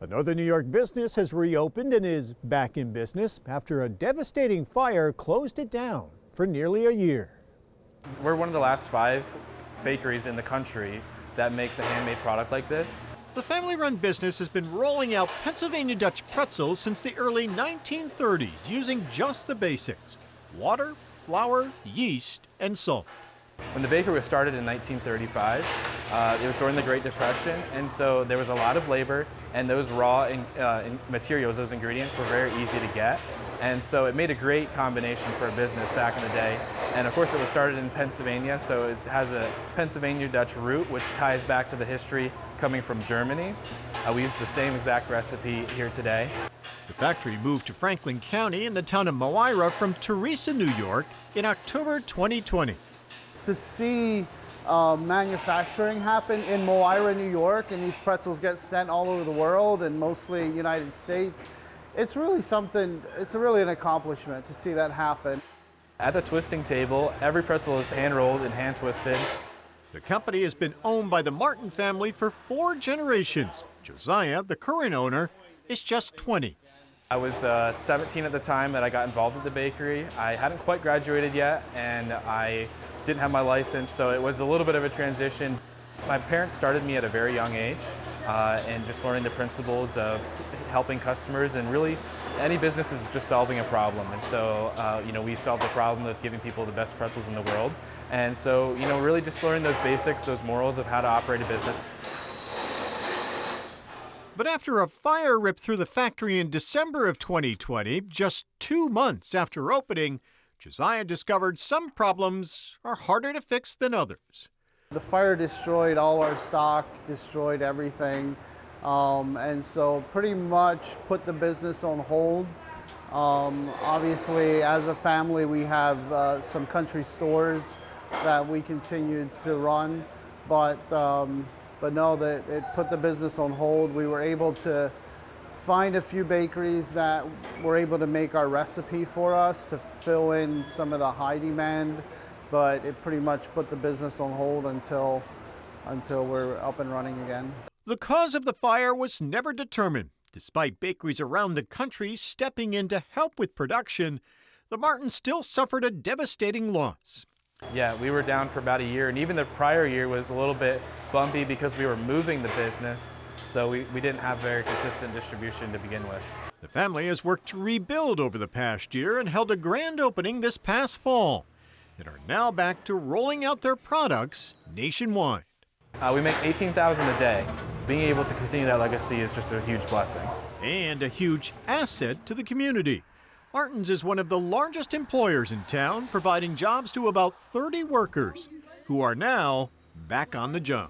A Northern New York business has reopened and is back in business after a devastating fire closed it down for nearly a year. We're one of the last 5 bakeries in the country that makes a handmade product like this. The family-run business has been rolling out Pennsylvania Dutch pretzels since the early 1930s using just the basics: water, flour, yeast, and salt. When the bakery was started in 1935, it was during the Great Depression, and so there was a lot of labor, and those raw materials, those ingredients, were very easy to get. And so it made a great combination for a business back in the day. And of course it was started in Pennsylvania, so it has a Pennsylvania Dutch root, which ties back to the history coming from Germany. We use the same exact recipe here today. The factory moved to Franklin County in the town of Moira from Teresa, New York in October 2020. To see manufacturing happen in Moira, New York, and these pretzels get sent all over the world and mostly United States, it's really something, it's really an accomplishment to see that happen. At the twisting table, every pretzel is hand rolled and hand twisted. The company has been owned by the Martin family for 4 generations. Josiah, the current owner, is just 20. I was 17 at the time that I got involved with the bakery. I hadn't quite graduated yet, and I didn't have my license, so it was a little bit of a transition. My parents started me at a very young age, and just learning the principles of helping customers, and really any business is just solving a problem. And so, we solved the problem of giving people the best pretzels in the world. And so, really just learning those basics, those morals of how to operate a business. But after a fire ripped through the factory in December of 2020, just 2 months after opening, Josiah discovered some problems are harder to fix than others. The fire destroyed all our stock, destroyed everything, and so pretty much put the business on hold. Obviously, as a family, we have some country stores that we continue to run, but no, it put the business on hold. We were able to find a few bakeries that were able to make our recipe for us to fill in some of the high demand, but it pretty much put the business on hold until we're up and running again. The cause of the fire was never determined. Despite bakeries around the country stepping in to help with production, the Martins still suffered a devastating loss. Yeah, we were down for about a year, and even the prior year was a little bit bumpy because we were moving the business, so we didn't have very consistent distribution to begin with. The family has worked to rebuild over the past year and held a grand opening this past fall, and are now back to rolling out their products nationwide. We make 18,000 a day. Being able to continue that legacy is just a huge blessing. And a huge asset to the community. Martin's is one of the largest employers in town, providing jobs to about 30 workers who are now back on the job.